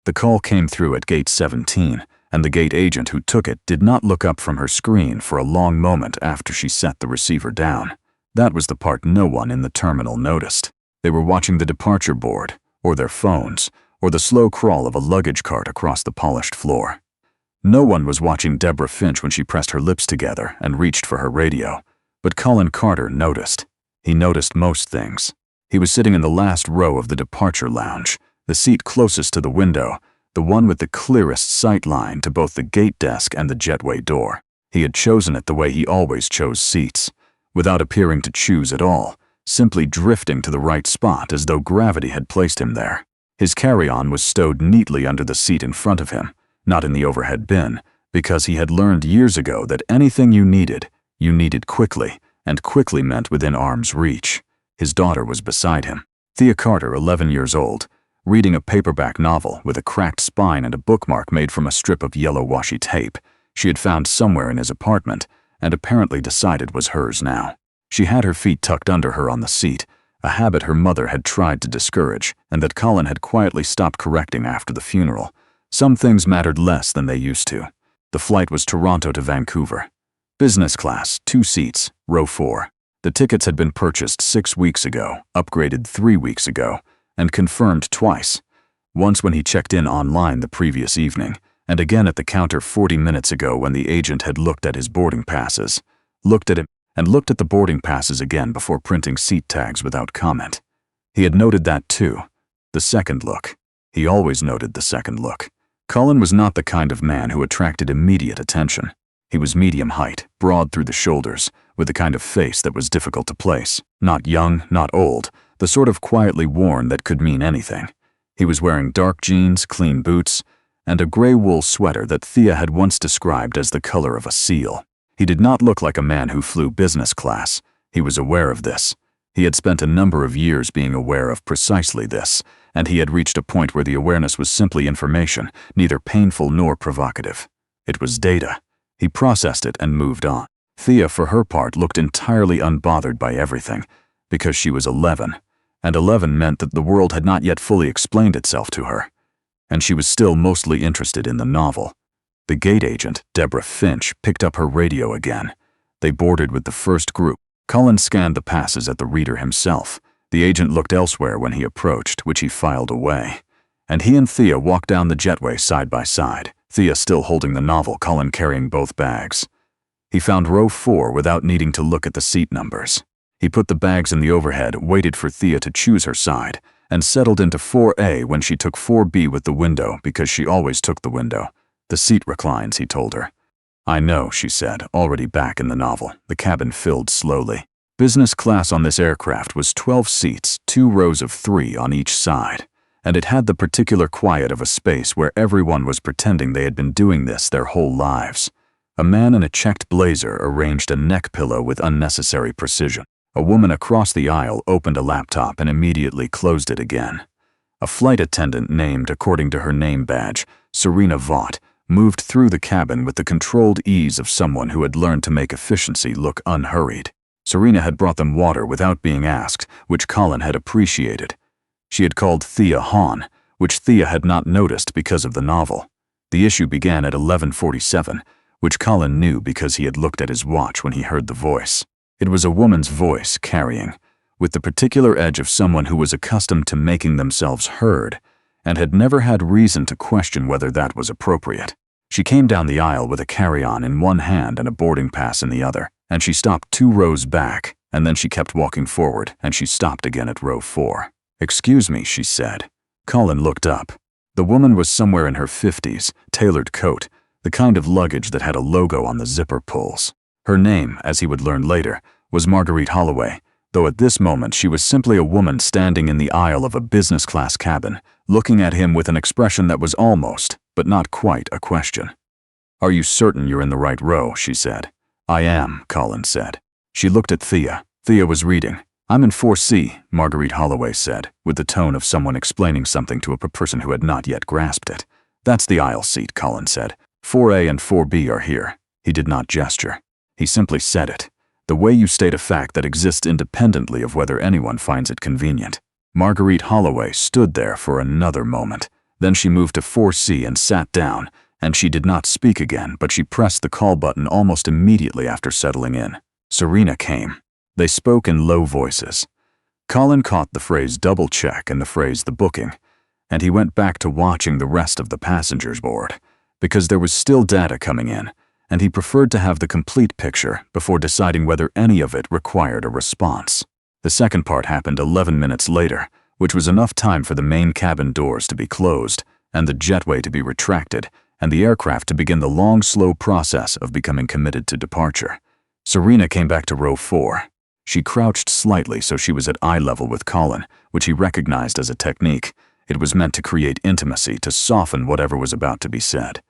The call came through at gate 17, and the gate agent who took it did not look up from her screen for a long moment after she set the receiver down. That was the part no one in the terminal noticed. They were watching the departure board, or their phones, or the slow crawl of a luggage cart across the polished floor. No one was watching Deborah Finch when she pressed her lips together and reached for her radio, but Colin Carter noticed. He noticed most things. He was sitting in the last row of the departure lounge, the seat closest to the window, the one with the clearest sight line to both the gate desk and the jetway door. He had chosen it the way he always chose seats, without appearing to choose at all, simply drifting to the right spot as though gravity had placed him there. His carry-on was stowed neatly under the seat in front of him, not in the overhead bin, because he had learned years ago that anything you needed quickly, and quickly meant within arm's reach. His daughter was beside him. Thea Carter, 11 years old, reading a paperback novel with a cracked spine and a bookmark made from a strip of yellow washi tape she had found somewhere in his apartment and apparently decided was hers now. She had her feet tucked under her on the seat, a habit her mother had tried to discourage and that Colin had quietly stopped correcting after the funeral. Some things mattered less than they used to. The flight was Toronto to Vancouver. Business class, 2 seats, row 4. The tickets had been purchased 6 weeks ago, upgraded 3 weeks ago, and confirmed twice. Once when he checked in online the previous evening, and again at the counter 40 minutes ago when the agent had looked at his boarding passes, looked at him, and looked at the boarding passes again before printing seat tags without comment. He had noted that too. The second look. He always noted the second look. Colin was not the kind of man who attracted immediate attention. He was medium height, broad through the shoulders, with the kind of face that was difficult to place. Not young, not old, the sort of quietly worn that could mean anything. He was wearing dark jeans, clean boots, and a gray wool sweater that Thea had once described as the color of a seal. He did not look like a man who flew business class. He was aware of this. He had spent a number of years being aware of precisely this, and he had reached a point where the awareness was simply information, neither painful nor provocative. It was data. He processed it and moved on. Thea, for her part, looked entirely unbothered by everything, because she was 11, and 11 meant that the world had not yet fully explained itself to her, and she was still mostly interested in the novel. The gate agent, Deborah Finch, picked up her radio again. They boarded with the first group. Colin scanned the passes at the reader himself. The agent looked elsewhere when he approached, which he filed away, and he and Thea walked down the jetway side by side, Thea still holding the novel, Colin carrying both bags. He found row 4 without needing to look at the seat numbers. He put the bags in the overhead, waited for Thea to choose her side, and settled into 4A when she took 4B with the window because she always took the window. The seat reclines, he told her. I know, she said, already back in the novel. The cabin filled slowly. Business class on this aircraft was 12 seats, 2 rows of 3 on each side, and it had the particular quiet of a space where everyone was pretending they had been doing this their whole lives. A man in a checked blazer arranged a neck pillow with unnecessary precision. A woman across the aisle opened a laptop and immediately closed it again. A flight attendant named according to her name badge, Serena Vaught, moved through the cabin with the controlled ease of someone who had learned to make efficiency look unhurried. Serena had brought them water without being asked, which Colin had appreciated. She had called Thea Hahn, which Thea had not noticed because of the novel. The issue began at 11:47, which Colin knew because he had looked at his watch when he heard the voice. It was a woman's voice carrying, with the particular edge of someone who was accustomed to making themselves heard, and had never had reason to question whether that was appropriate. She came down the aisle with a carry-on in one hand and a boarding pass in the other, and she stopped 2 rows back, and then she kept walking forward, and she stopped again at row 4. Excuse me, she said. Colin looked up. The woman was somewhere in her 50s, tailored coat, the kind of luggage that had a logo on the zipper pulls. Her name, as he would learn later, was Marguerite Holloway, though at this moment she was simply a woman standing in the aisle of a business-class cabin, looking at him with an expression that was almost, but not quite, a question. Are you certain you're in the right row? She said. I am, Colin said. She looked at Thea. Thea was reading. I'm in 4C, Marguerite Holloway said, with the tone of someone explaining something to a person who had not yet grasped it. That's the aisle seat, Colin said. 4A and 4B are here. He did not gesture. He simply said it, the way you state a fact that exists independently of whether anyone finds it convenient. Marguerite Holloway stood there for another moment, Then she moved to 4C and sat down, and she did not speak again, but she pressed the call button almost immediately after settling in. Serena came. They spoke in low voices. Colin caught the phrase double check and the phrase the booking, and he went back to watching the rest of the passengers board, because there was still data coming in, and he preferred to have the complete picture before deciding whether any of it required a response. The second part happened 11 minutes later, which was enough time for the main cabin doors to be closed, and the jetway to be retracted, and the aircraft to begin the long, slow process of becoming committed to departure. Serena came back to row 4. She crouched slightly so she was at eye level with Colin, which he recognized as a technique. It was meant to create intimacy, to soften whatever was about to be said.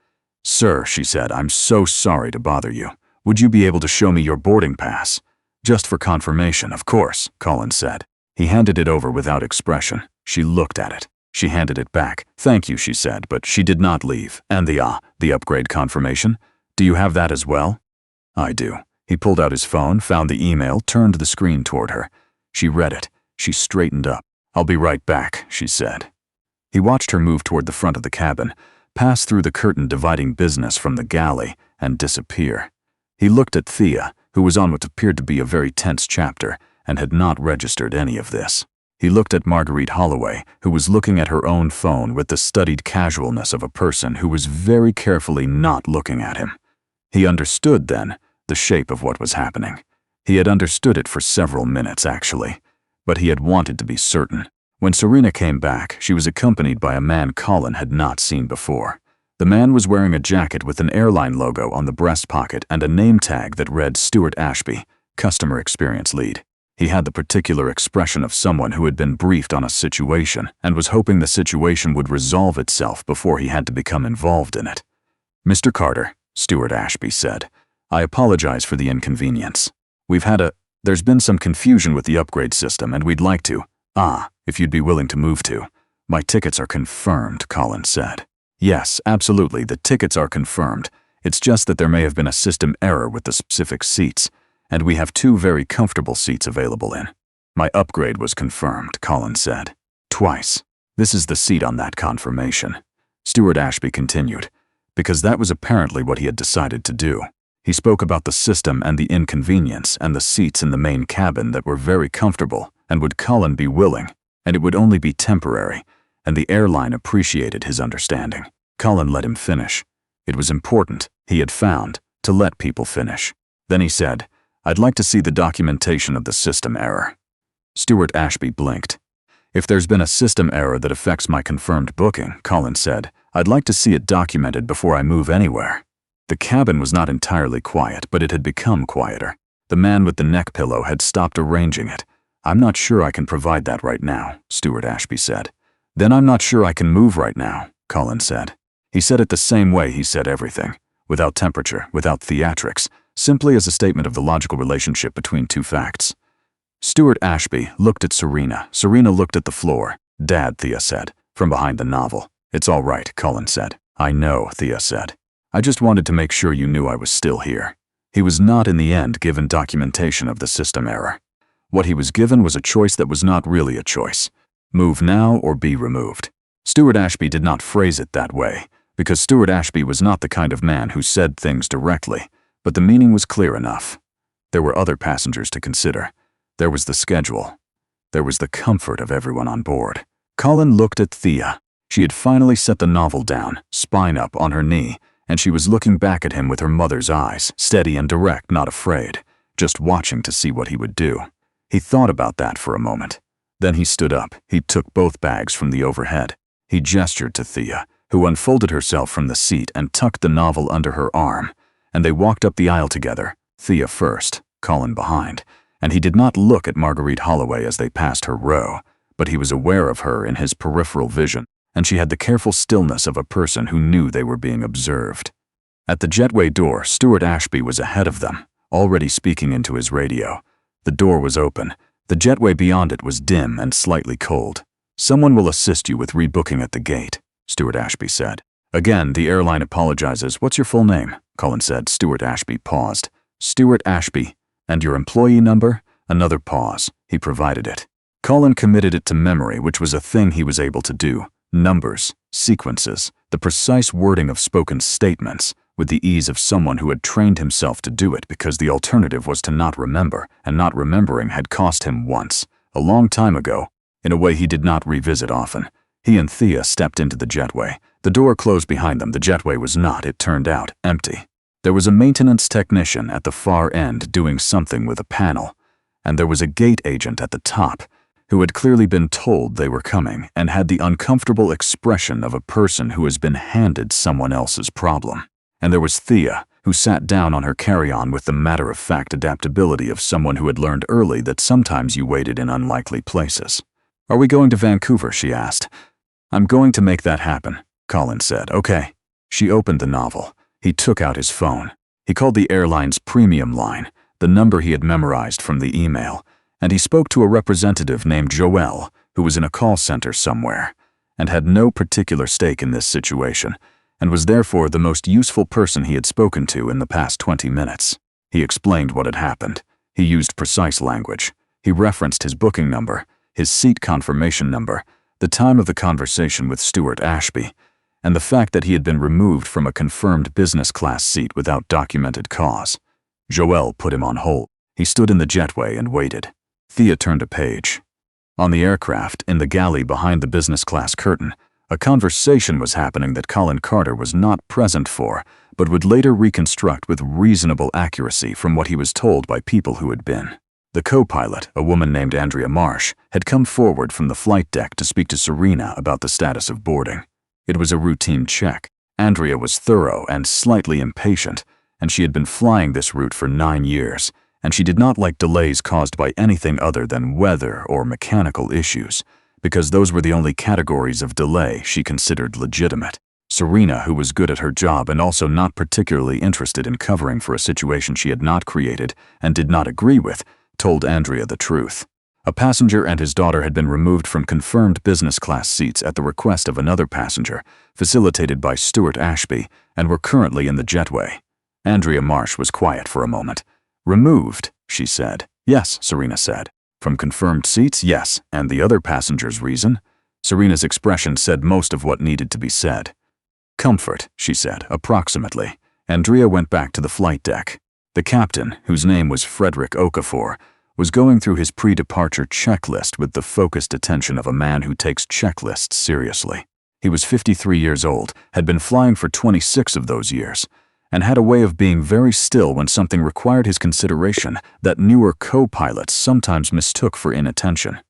"Sir," she said, "I'm so sorry to bother you. Would you be able to show me your boarding pass?" "Just for confirmation, of course," Colin said. He handed it over without expression. She looked at it. She handed it back. "Thank you," she said, but she did not leave. "And the upgrade confirmation? Do you have that as well?" "I do." He pulled out his phone, found the email, turned the screen toward her. She read it. She straightened up. "I'll be right back," she said. He watched her move toward the front of the cabin, pass through the curtain dividing business from the galley, and disappear. He looked at Thea, who was on what appeared to be a very tense chapter, and had not registered any of this. He looked at Marguerite Holloway, who was looking at her own phone with the studied casualness of a person who was very carefully not looking at him. He understood, then, the shape of what was happening. He had understood it for several minutes, actually, but he had wanted to be certain. When Serena came back, she was accompanied by a man Colin had not seen before. The man was wearing a jacket with an airline logo on the breast pocket and a name tag that read Stuart Ashby, Customer Experience Lead. He had the particular expression of someone who had been briefed on a situation and was hoping the situation would resolve itself before he had to become involved in it. "Mr. Carter," Stuart Ashby said, "I apologize for the inconvenience. There's been some confusion with the upgrade system and we'd like to, if you'd be willing to move to." "My tickets are confirmed," Colin said. "Yes, absolutely, the tickets are confirmed. It's just that there may have been a system error with the specific seats, and we have 2 very comfortable seats available in." "My upgrade was confirmed," Colin said. "Twice. This is the seat on that confirmation," Stuart Ashby continued, because that was apparently what he had decided to do. He spoke about the system and the inconvenience and the seats in the main cabin that were very comfortable, and would Colin be willing, and it would only be temporary, and the airline appreciated his understanding. Colin let him finish. It was important, he had found, to let people finish. Then he said, "I'd like to see the documentation of the system error." Stuart Ashby blinked. "If there's been a system error that affects my confirmed booking," Colin said, "I'd like to see it documented before I move anywhere." The cabin was not entirely quiet, but it had become quieter. The man with the neck pillow had stopped arranging it. "I'm not sure I can provide that right now," Stuart Ashby said. "Then I'm not sure I can move right now," Colin said. He said it the same way he said everything, without temperature, without theatrics, simply as a statement of the logical relationship between 2 facts. Stuart Ashby looked at Serena. Serena looked at the floor. "Dad," Thea said, from behind the novel. "It's all right," Colin said. "I know," Thea said. "I just wanted to make sure you knew I was still here." He was not in the end given documentation of the system error. What he was given was a choice that was not really a choice. Move now or be removed. Stuart Ashby did not phrase it that way, because Stuart Ashby was not the kind of man who said things directly, but the meaning was clear enough. There were other passengers to consider. There was the schedule. There was the comfort of everyone on board. Colin looked at Thea. She had finally set the novel down, spine up on her knee, and she was looking back at him with her mother's eyes, steady and direct, not afraid, just watching to see what he would do. He thought about that for a moment. Then he stood up. He took both bags from the overhead. He gestured to Thea, who unfolded herself from the seat and tucked the novel under her arm, and they walked up the aisle together, Thea first, Colin behind, and he did not look at Marguerite Holloway as they passed her row, but he was aware of her in his peripheral vision, and she had the careful stillness of a person who knew they were being observed. At the jetway door, Stuart Ashby was ahead of them, already speaking into his radio. The door was open. The jetway beyond it was dim and slightly cold. "Someone will assist you with rebooking at the gate," Stuart Ashby said. "Again, the airline apologizes. What's your full name?" Colin said. Stuart Ashby paused. "Stuart Ashby. And your employee number?" Another pause. He provided it. Colin committed it to memory, which was a thing he was able to do. Numbers. sequences, the precise wording of spoken statements, with the ease of someone who had trained himself to do it because the alternative was to not remember, and not remembering had cost him once, a long time ago, in a way he did not revisit often. He and Thea stepped into the jetway. The door closed behind them. The jetway was not, it turned out, empty. There was a maintenance technician at the far end doing something with a panel, and there was a gate agent at the top who had clearly been told they were coming and had the uncomfortable expression of a person who has been handed someone else's problem. And there was Thea, who sat down on her carry-on with the matter-of-fact adaptability of someone who had learned early that sometimes you waited in unlikely places. "Are we going to Vancouver?" she asked. "I'm going to make that happen," Colin said. "Okay." She opened the novel. He took out his phone. He called the airline's premium line, the number he had memorized from the email, and he spoke to a representative named Joelle, who was in a call center somewhere, and had no particular stake in this situation, and was therefore the most useful person he had spoken to in the past 20 minutes. He explained what had happened. He used precise language. He referenced his booking number, his seat confirmation number, the time of the conversation with Stuart Ashby, and the fact that he had been removed from a confirmed business class seat without documented cause. Joelle put him on hold. He stood in the jetway and waited. Thea turned a page. On the aircraft, in the galley behind the business class curtain, a conversation was happening that Colin Carter was not present for, but would later reconstruct with reasonable accuracy from what he was told by people who had been. The co-pilot, a woman named Andrea Marsh, had come forward from the flight deck to speak to Serena about the status of boarding. It was a routine check. Andrea was thorough and slightly impatient, and she had been flying this route for 9 years, and she did not like delays caused by anything other than weather or mechanical issues, because those were the only categories of delay she considered legitimate. Serena, who was good at her job and also not particularly interested in covering for a situation she had not created and did not agree with, told Andrea the truth. A passenger and his daughter had been removed from confirmed business class seats at the request of another passenger, facilitated by Stuart Ashby, and were currently in the jetway. Andrea Marsh was quiet for a moment. "Removed," she said. "Yes," Serena said. "From confirmed seats, yes, and the other passenger's reason?" Serena's expression said most of what needed to be said. "Comfort," she said, approximately. Andrea went back to the flight deck. The captain, whose name was Frederick Okafor, was going through his pre-departure checklist with the focused attention of a man who takes checklists seriously. He was 53 years old, had been flying for 26 of those years, and had a way of being very still when something required his consideration that newer co-pilots sometimes mistook for inattention.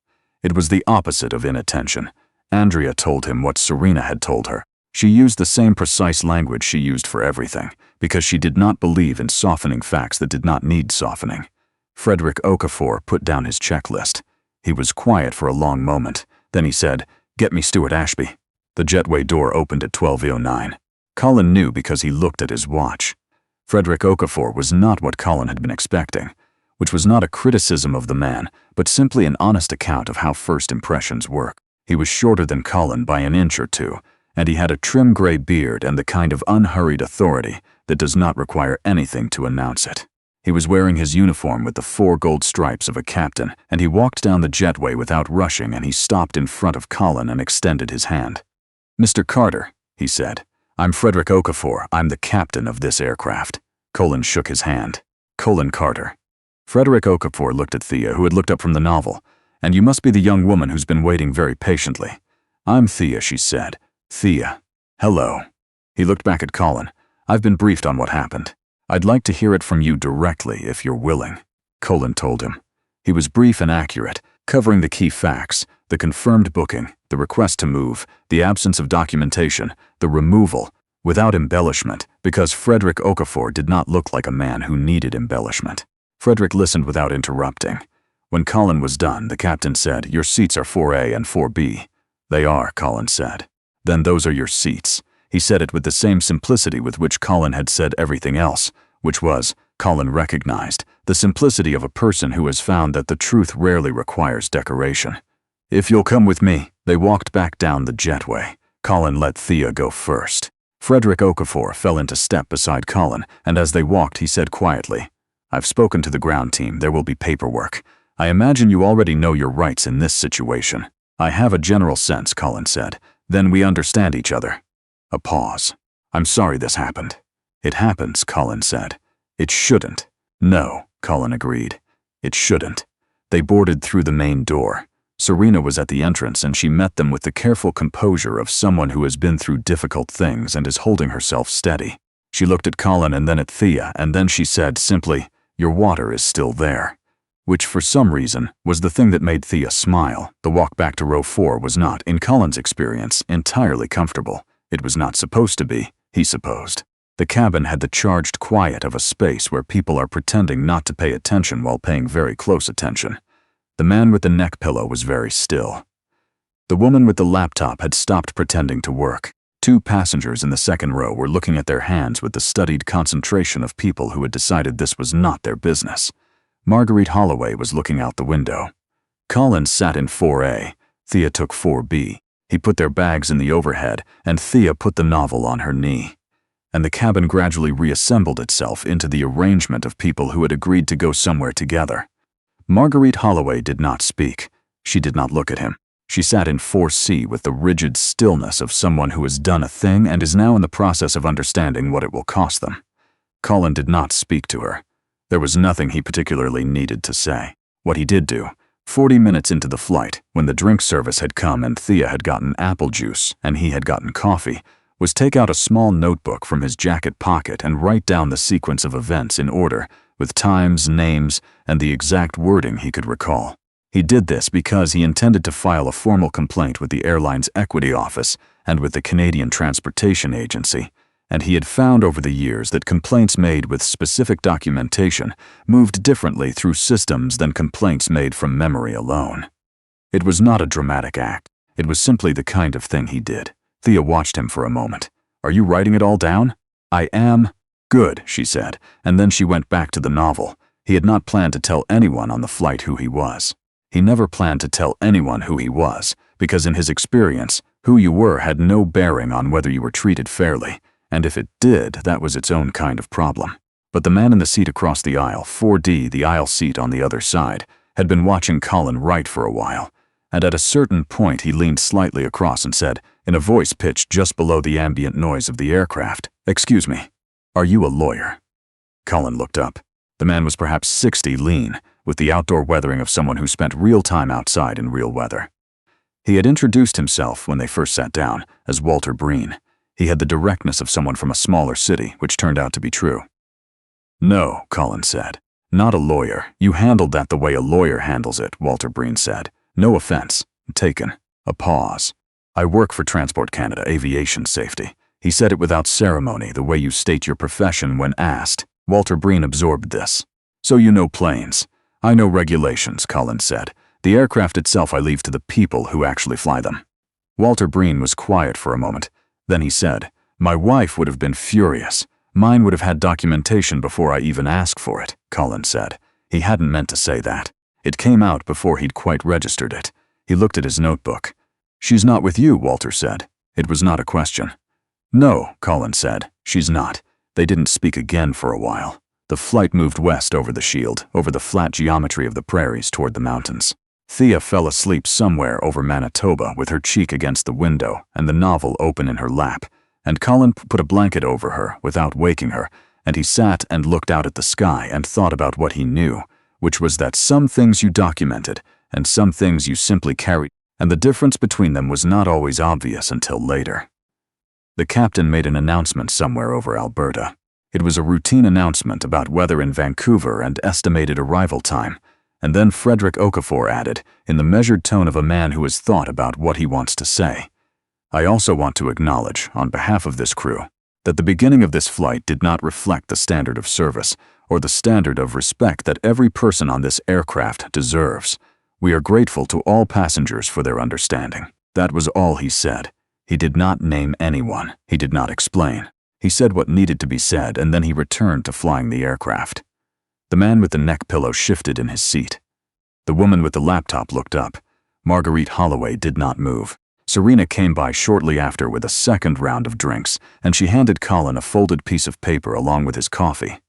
It was the opposite of inattention. Andrea told him what Serena had told her. She used the same precise language she used for everything, because she did not believe in softening facts that did not need softening. Frederick Okafor put down his checklist. He was quiet for a long moment. Then he said, "Get me Stuart Ashby." The jetway door opened at 12:09. Colin knew because he looked at his watch. Frederick Okafor was not what Colin had been expecting, which was not a criticism of the man, but simply an honest account of how first impressions work. He was shorter than Colin by an inch or two, and he had a trim gray beard and the kind of unhurried authority that does not require anything to announce it. He was wearing his uniform with the 4 gold stripes of a captain, and he walked down the jetway without rushing, and he stopped in front of Colin and extended his hand. "Mr. Carter," he said, "I'm Frederick Okafor. I'm the captain of this aircraft." Colin shook his hand. "Colin Carter." Frederick Okafor looked at Thea, who had looked up from the novel. "And you must be the young woman who's been waiting very patiently." "I'm Thea," she said. "Thea. Hello." He looked back at Colin. "I've been briefed on what happened. I'd like to hear it from you directly if you're willing," Colin told him. He was brief and accurate, covering the key facts, the confirmed booking, the request to move, the absence of documentation, the removal, without embellishment, because Frederick Okafor did not look like a man who needed embellishment. Frederick listened without interrupting. When Colin was done, the captain said, "Your seats are 4A and 4B. "They are," Colin said. "Then those are your seats." He said it with the same simplicity with which Colin had said everything else, which was, Colin recognized, the simplicity of a person who has found that the truth rarely requires decoration. "If you'll come with me." They walked back down the jetway. Colin let Thea go first. Frederick Okafor fell into step beside Colin, and as they walked he said quietly, "I've spoken to the ground team. There will be paperwork. I imagine you already know your rights in this situation." "I have a general sense," Colin said. Then we understand each other. A pause. I'm sorry this happened. It happens, Colin said. It shouldn't. No, Colin agreed. It shouldn't. They boarded through the main door. Serena was at the entrance and she met them with the careful composure of someone who has been through difficult things and is holding herself steady. She looked at Colin and then at Thea, and then she said simply, "Your water is still there." Which, for some reason, was the thing that made Thea smile. The walk back to row 4 was not, in Colin's experience, entirely comfortable. It was not supposed to be, he supposed. The cabin had the charged quiet of a space where people are pretending not to pay attention while paying very close attention. The man with the neck pillow was very still. The woman with the laptop had stopped pretending to work. 2 passengers in the second row were looking at their hands with the studied concentration of people who had decided this was not their business. Marguerite Holloway was looking out the window. Colin sat in 4A. Thea took 4B. He put their bags in the overhead, and Thea put the novel on her knee. And the cabin gradually reassembled itself into the arrangement of people who had agreed to go somewhere together. Marguerite Holloway did not speak. She did not look at him. She sat in 4C with the rigid stillness of someone who has done a thing and is now in the process of understanding what it will cost them. Colin did not speak to her. There was nothing he particularly needed to say. What he did do, 40 minutes into the flight, when the drink service had come and Thea had gotten apple juice and he had gotten coffee, was take out a small notebook from his jacket pocket and write down the sequence of events in order, with times, names, and the exact wording he could recall. He did this because he intended to file a formal complaint with the airline's equity office and with the Canadian Transportation Agency, and he had found over the years that complaints made with specific documentation moved differently through systems than complaints made from memory alone. It was not a dramatic act. It was simply the kind of thing he did. Thea watched him for a moment. "Are you writing it all down?" "I am." "Good," she said, and then she went back to the novel. He had not planned to tell anyone on the flight who he was. He never planned to tell anyone who he was, because in his experience, who you were had no bearing on whether you were treated fairly, and if it did, that was its own kind of problem. But the man in the seat across the aisle, 4D, the aisle seat on the other side, had been watching Colin write for a while, and at a certain point he leaned slightly across and said, in a voice pitched just below the ambient noise of the aircraft, "Excuse me, are you a lawyer?" Colin looked up. The man was perhaps 60, lean, with the outdoor weathering of someone who spent real time outside in real weather. He had introduced himself, when they first sat down, as Walter Breen. He had the directness of someone from a smaller city, which turned out to be true. "No," Colin said. "Not a lawyer. You handled that the way a lawyer handles it," Walter Breen said. "No offense. Taken." A pause. "I work for Transport Canada Aviation Safety." He said it without ceremony, the way you state your profession when asked. Walter Breen absorbed this. "So you know planes." "I know regulations," Colin said. "The aircraft itself I leave to the people who actually fly them." Walter Breen was quiet for a moment. Then he said, "My wife would have been furious. Mine would have had documentation before I even asked for it," Colin said. He hadn't meant to say that. It came out before he'd quite registered it. He looked at his notebook. "She's not with you," Walter said. It was not a question. "No," Colin said. "She's not." They didn't speak again for a while. The flight moved west over the shield, over the flat geometry of the prairies toward the mountains. Thea fell asleep somewhere over Manitoba with her cheek against the window and the novel open in her lap, and Colin put a blanket over her without waking her, and he sat and looked out at the sky and thought about what he knew, which was that some things you documented and some things you simply carried, and the difference between them was not always obvious until later. The captain made an announcement somewhere over Alberta. It was a routine announcement about weather in Vancouver and estimated arrival time, and then Frederick Okafor added, in the measured tone of a man who has thought about what he wants to say, "I also want to acknowledge, on behalf of this crew, that the beginning of this flight did not reflect the standard of service or the standard of respect that every person on this aircraft deserves. We are grateful to all passengers for their understanding." That was all he said. He did not name anyone. He did not explain. He said what needed to be said, and then he returned to flying the aircraft. The man with the neck pillow shifted in his seat. The woman with the laptop looked up. Marguerite Holloway did not move. Serena came by shortly after with a second round of drinks, and she handed Colin a folded piece of paper along with his coffee.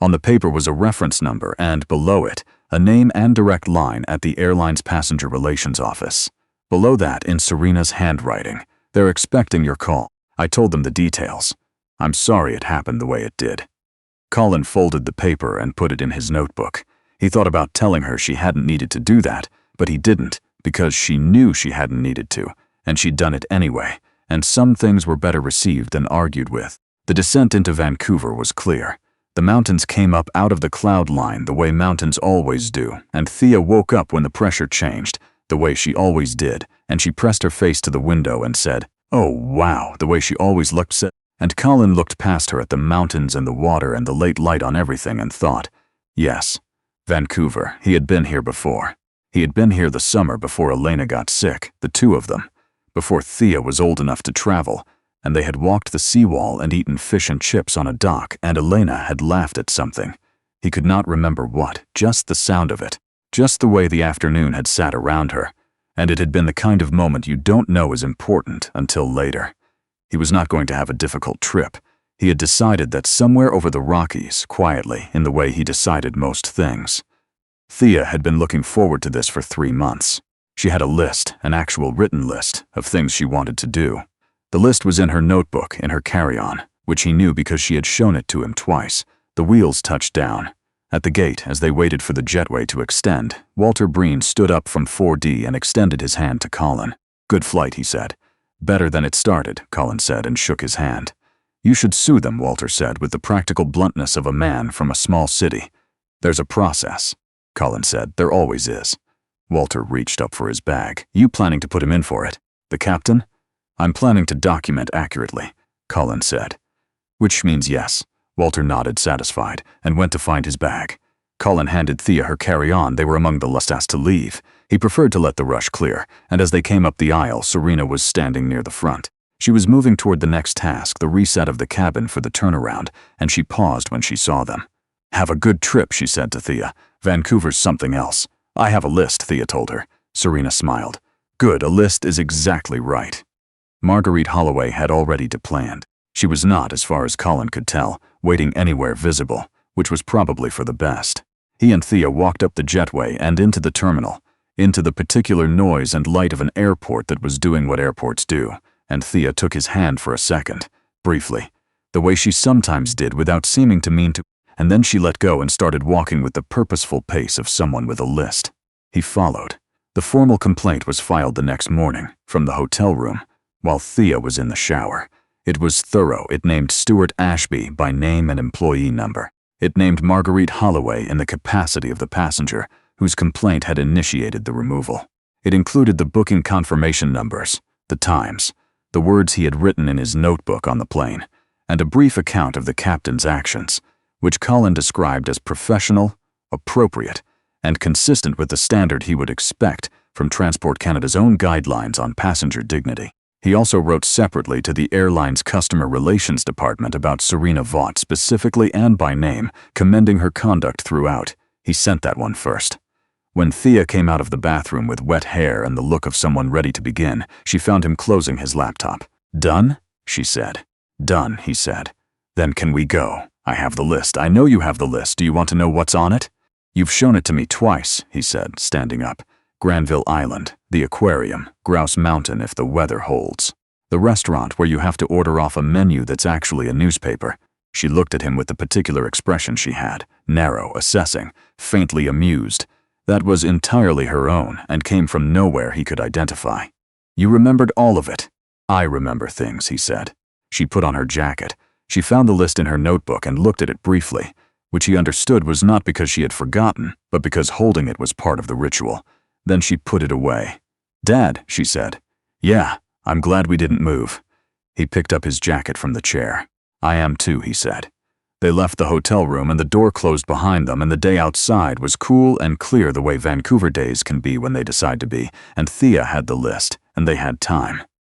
On the paper was a reference number and, below it, a name and direct line at the airline's passenger relations office. Below that, in Serena's handwriting, They're expecting your call. I told them the details. I'm sorry it happened the way it did." Colin folded the paper and put it in his notebook. He thought about telling her she hadn't needed to do that, but he didn't, because she knew she hadn't needed to, and she'd done it anyway, and some things were better received than argued with. The descent into Vancouver was clear. The mountains came up out of the cloud line the way mountains always do, and Thea woke up when the pressure changed, the way she always did, and she pressed her face to the window and said, "Oh wow," the way she always looked. And Colin looked past her at the mountains and the water and the late light on everything and thought, yes, Vancouver, he had been here before. He had been here the summer before Elena got sick, the two of them, before Thea was old enough to travel, and they had walked the seawall and eaten fish and chips on a dock, and Elena had laughed at something. He could not remember what, just the sound of it, just the way the afternoon had sat around her, and it had been the kind of moment you don't know is important until later. He was not going to have a difficult trip. He had decided that somewhere over the Rockies, quietly, in the way he decided most things. Thea had been looking forward to this for 3 months. She had a list, an actual written list, of things she wanted to do. The list was in her notebook, in her carry-on, which he knew because she had shown it to him twice. The wheels touched down. At the gate, as they waited for the jetway to extend, Walter Breen stood up from 4D and extended his hand to Colin. "Good flight," he said. "Better than it started," Colin said and shook his hand. "You should sue them," Walter said with the practical bluntness of a man from a small city. "There's a process," Colin said. "There always is." Walter reached up for his bag. "You planning to put him in for it? The captain?" "I'm planning to document accurately," Colin said. "Which means yes." Walter nodded, satisfied, and went to find his bag. Colin handed Thea her carry-on. They were among the last to leave. He preferred to let the rush clear, and as they came up the aisle, Serena was standing near the front. She was moving toward the next task, the reset of the cabin for the turnaround, and she paused when she saw them. "Have a good trip," she said to Thea. "Vancouver's something else." "I have a list," Thea told her. Serena smiled. "Good, a list is exactly right." Marguerite Holloway had already deplanned. She was not, as far as Colin could tell, waiting anywhere visible, which was probably for the best. He and Thea walked up the jetway and into the terminal, into the particular noise and light of an airport that was doing what airports do, and Thea took his hand for a second, briefly, the way she sometimes did without seeming to mean to, and then she let go and started walking with the purposeful pace of someone with a list. He followed. The formal complaint was filed the next morning, from the hotel room, while Thea was in the shower. It was thorough. It named Stuart Ashby by name and employee number. It named Marguerite Holloway in the capacity of the passenger, whose complaint had initiated the removal. It included the booking confirmation numbers, the times, the words he had written in his notebook on the plane, and a brief account of the captain's actions, which Colin described as professional, appropriate, and consistent with the standard he would expect from Transport Canada's own guidelines on passenger dignity. He also wrote separately to the airline's customer relations department about Serena Vaught specifically and by name, commending her conduct throughout. He sent that one first. When Thea came out of the bathroom with wet hair and the look of someone ready to begin, she found him closing his laptop. "Done?" she said. "Done," he said. "Then can we go? I have the list. I know you have the list. Do you want to know what's on it?" "You've shown it to me twice," he said, standing up. "Granville Island, the aquarium, Grouse Mountain if the weather holds. The restaurant where you have to order off a menu that's actually a newspaper." She looked at him with the particular expression she had, narrow, assessing, faintly amused. That was entirely her own and came from nowhere he could identify. "You remembered all of it." "I remember things," he said. She put on her jacket. She found the list in her notebook and looked at it briefly, which he understood was not because she had forgotten, but because holding it was part of the ritual. Then she put it away. "Dad," she said. "Yeah, I'm glad we didn't move." He picked up his jacket from the chair. "I am too," he said. They left the hotel room and the door closed behind them, and the day outside was cool and clear the way Vancouver days can be when they decide to be, and Thea had the list, and they had time.